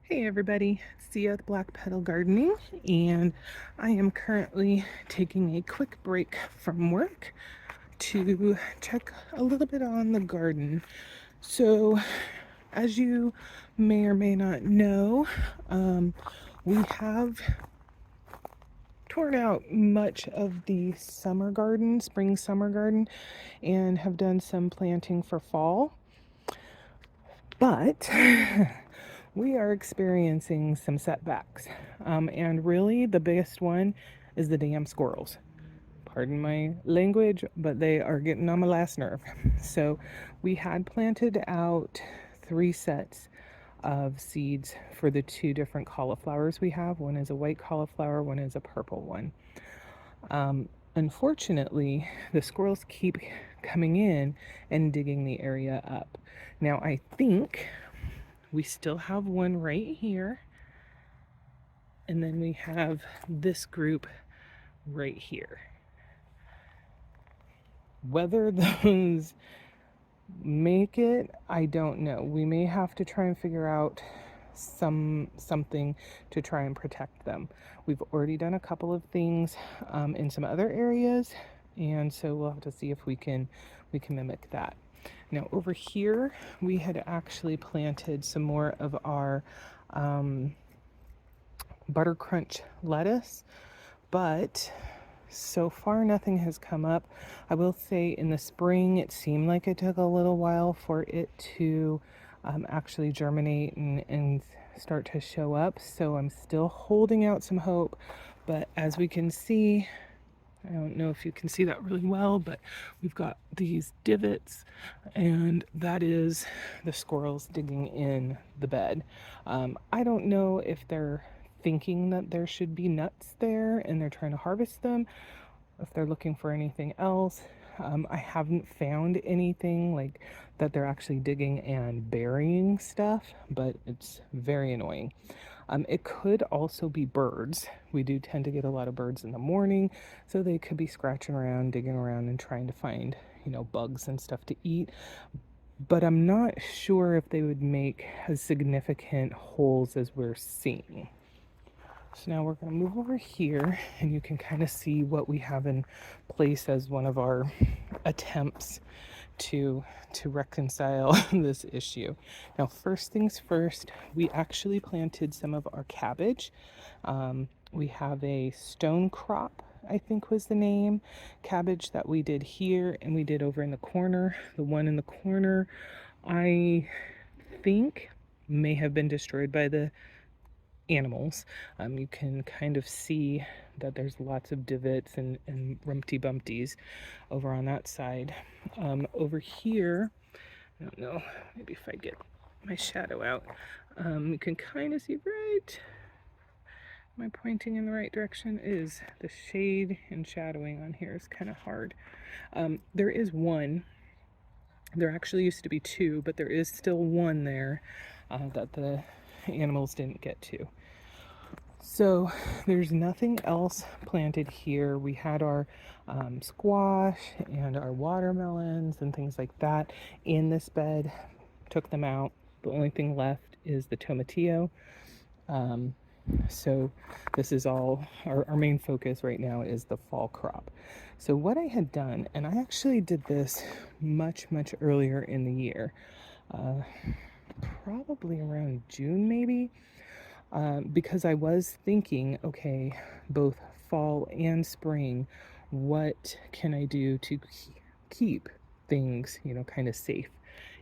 Hey everybody, Sia with Black Petal Gardening, and I am currently taking a quick break from work to check a little bit on the garden. So, as you may or may not know, we have torn out much of the summer garden, spring summer garden, and have done some planting for fall. But we are experiencing some setbacks. And really, the biggest one is the damn squirrels. Pardon my language, but they are getting on my last nerve. So, we had planted out 3 sets of seeds for the 2 different cauliflowers we have. One is a white cauliflower, one is a purple one. Unfortunately, the squirrels keep coming in and digging the area up. Now, I think we still have one right here, and then we have this group right here. Whether those make it, I don't know. We may have to try and figure out something to try and protect them. We've already done a couple of things in some other areas, and so we'll have to see if we can mimic that. Now over here, we had actually planted some more of our butter crunch lettuce, but so far nothing has come up. I will say in the spring it seemed like it took a little while for it to actually germinate and start to show up, so I'm still holding out some hope. But as we can see, I don't know if you can see that really well, but we've got these divots, and that is the squirrels digging in the bed. I don't know if they're thinking that there should be nuts there and they're trying to harvest them, if they're looking for anything else. I haven't found anything like that they're actually digging and burying stuff, but it's very annoying. It could also be birds. We do tend to get a lot of birds in the morning, so they could be scratching around, digging around, and trying to find, bugs and stuff to eat. But I'm not sure if they would make as significant holes as we're seeing. So now we're going to move over here, and you can kind of see what we have in place as one of our attempts to reconcile this issue. Now, first things first, we actually planted some of our cabbage. We have a stone crop, I think was the name, cabbage that we did here, and we did over in the corner. The one in the corner, I think, may have been destroyed by the animals. You can kind of see that there's lots of divots and rumpty bumpties over on that side. Over here, I don't know, maybe if I get my shadow out, you can kind of see right. Am I pointing in the right direction? Is the shade and shadowing on here is kind of hard. There is one. There actually used to be 2, but there is still one there that the animals didn't get to. So there's nothing else planted here. We had our squash and our watermelons and things like that in this bed. Took them out. The only thing left is the tomatillo. So this is all, our main focus right now is the fall crop. So what I had done, and I actually did this much earlier in the year, probably around June maybe, because I was thinking, okay, both fall and spring, what can I do to keep things, kind of safe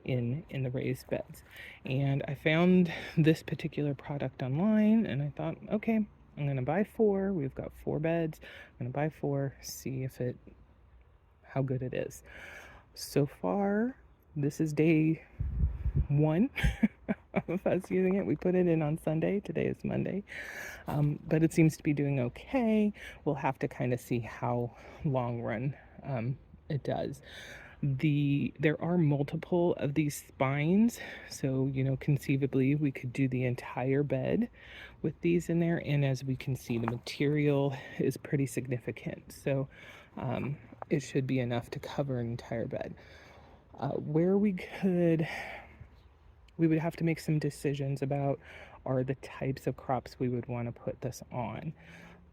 in the raised beds? And I found this particular product online, and I thought, okay, I'm gonna buy 4. We've got 4 beds. I'm gonna buy 4, see how good it is. So far, this is day 1 of us using it. We put it in on Sunday. Today is Monday. But it seems to be doing okay. We'll have to kind of see how long run it does. There are multiple of these spines, so conceivably we could do the entire bed with these in there, and as we can see, the material is pretty significant, so it should be enough to cover an entire bed. Where we would have to make some decisions about are the types of crops we would want to put this on.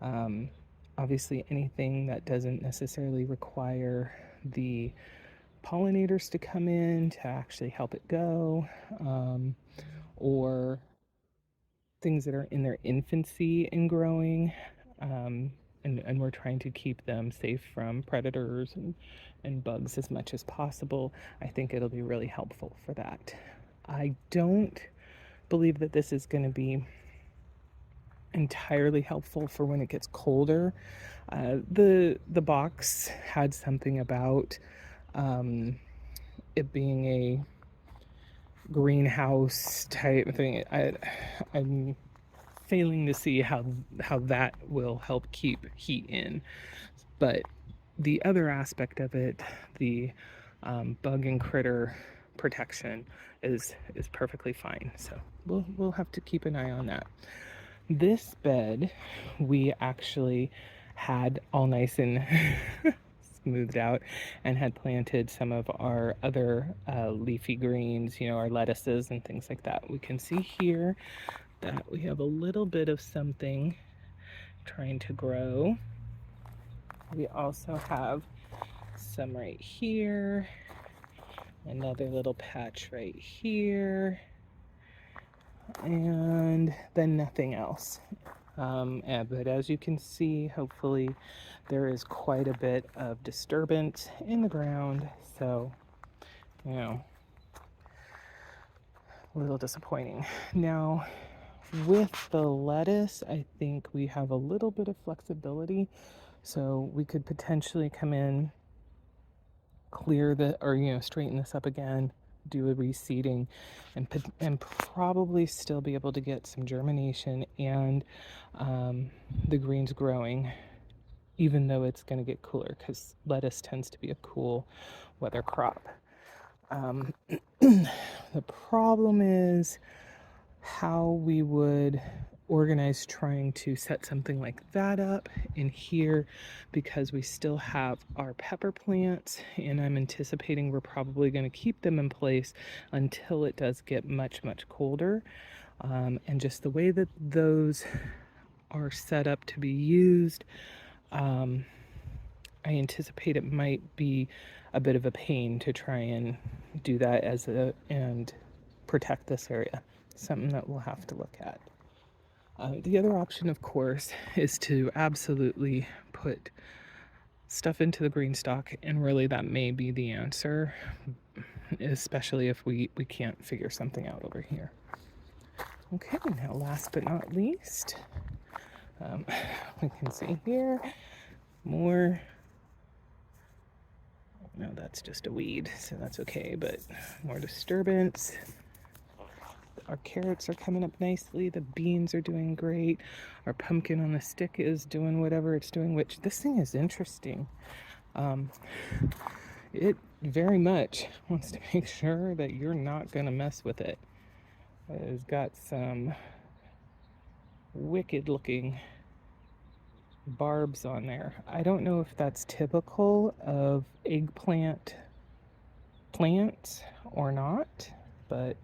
Um, Obviously, anything that doesn't necessarily require the pollinators to come in to actually help it go, or things that are in their infancy and growing. And we're trying to keep them safe from predators and bugs as much as possible. I think it'll be really helpful for that. I don't believe that this is going to be entirely helpful for when it gets colder. The box had something about it being a greenhouse type thing. I'm failing to see how that will help keep heat in. But the other aspect of it, the bug and critter protection, is perfectly fine. So we'll have to keep an eye on that. This bed we actually had all nice and smoothed out and had planted some of our other leafy greens, our lettuces and things like that. We can see here that we have a little bit of something trying to grow. We also have some right here, another little patch right here, and then nothing else. But as you can see, hopefully there is quite a bit of disturbance in the ground, so a little disappointing. Now, with the lettuce, I think we have a little bit of flexibility, so we could potentially come in, clear straighten this up again, do a reseeding, and probably still be able to get some germination and the greens growing, even though it's going to get cooler, because lettuce tends to be a cool weather crop. The problem is how we would organize trying to set something like that up in here, because we still have our pepper plants, and I'm anticipating we're probably going to keep them in place until it does get much colder. And just the way that those are set up to be used, I anticipate it might be a bit of a pain to try and do that and protect this area. Something that we'll have to look at. The other option, of course, is to absolutely put stuff into the green stock, and really that may be the answer, especially if we can't figure something out over here. Okay, now last but not least, we can see here more. No, that's just a weed, so that's okay, but more disturbance. Our carrots are coming up nicely. The beans are doing great. Our pumpkin on the stick is doing whatever it's doing, which this thing is interesting. It very much wants to make sure that you're not going to mess with it. It's got some wicked looking barbs on there. I don't know if that's typical of eggplant plants or not, but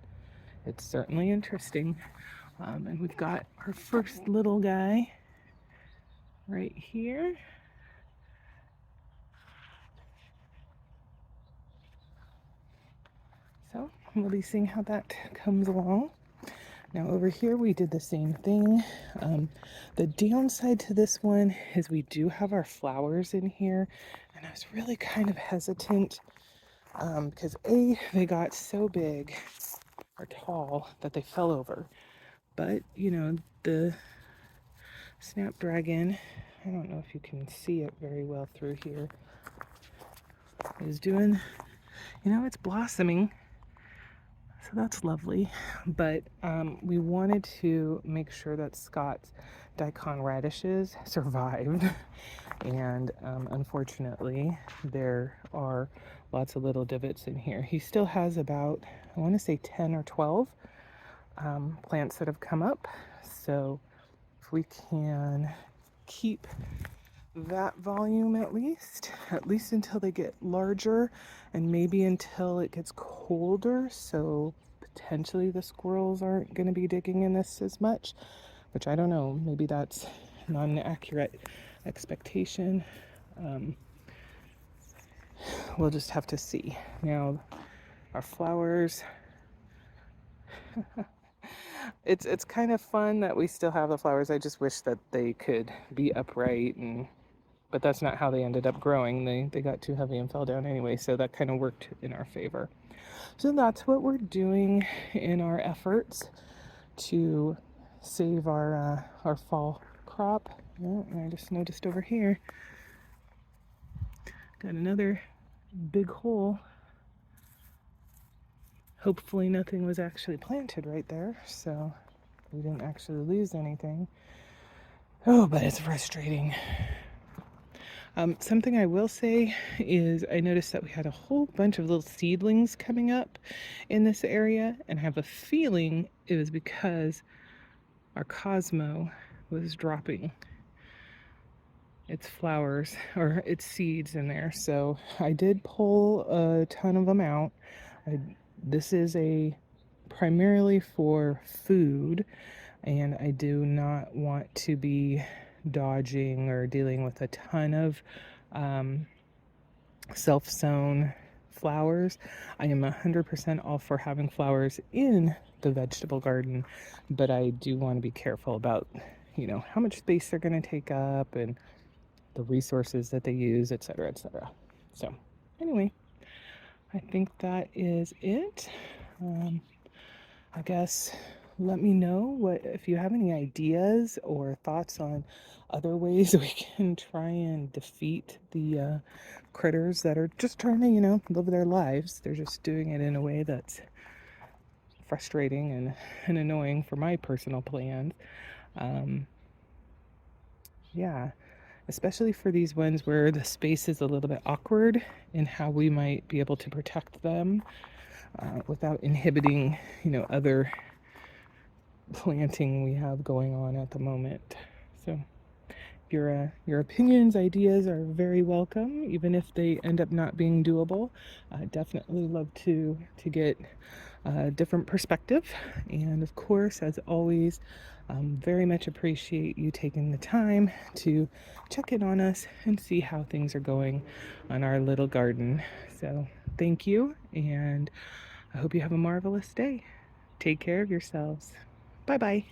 it's certainly interesting. And we've got our first little guy right here. So we'll be seeing how that comes along. Now over here we did the same thing. The downside to this one is we do have our flowers in here, and I was really kind of hesitant because they got so big or tall that they fell over. But the snapdragon, I don't know if you can see it very well through here, is doing, it's blossoming. So that's lovely. But we wanted to make sure that Scott's daikon radishes survived. And unfortunately, there are lots of little divots in here. He still has about, I want to say 10 or 12 plants that have come up. So if we can keep that volume at least until they get larger, and maybe until it gets colder, so potentially the squirrels aren't going to be digging in this as much, which I don't know. Maybe that's not an accurate expectation. We'll just have to see. Now, our flowers, it's kind of fun that we still have the flowers. I just wish that they could be upright, but that's not how they ended up growing. They got too heavy and fell down anyway, so that kind of worked in our favor. So that's what we're doing in our efforts to save our fall crop. Oh, and I just noticed over here, got another big hole. Hopefully nothing was actually planted right there, so we didn't actually lose anything. Oh, but it's frustrating. Something I will say is I noticed that we had a whole bunch of little seedlings coming up in this area, and I have a feeling it was because our Cosmo was dropping its flowers or its seeds in there. So I did pull a ton of them out. This is primarily for food, and I do not want to be dodging or dealing with a ton of self-sown flowers. I am 100% all for having flowers in the vegetable garden, but I do want to be careful about, how much space they're going to take up and the resources that they use, etc., etc. So anyway, I think that is it. I guess let me know if you have any ideas or thoughts on other ways we can try and defeat the critters that are just trying to, live their lives. They're just doing it in a way that's frustrating and annoying for my personal plans. Yeah, especially for these ones where the space is a little bit awkward in how we might be able to protect them without inhibiting, other planting we have going on at the moment. So your opinions, ideas are very welcome, even if they end up not being doable. I definitely love to get a different perspective. And of course, as always, very much appreciate you taking the time to check in on us and see how things are going on our little garden. So thank you, and I hope you have a marvelous day. Take care of yourselves. Bye bye.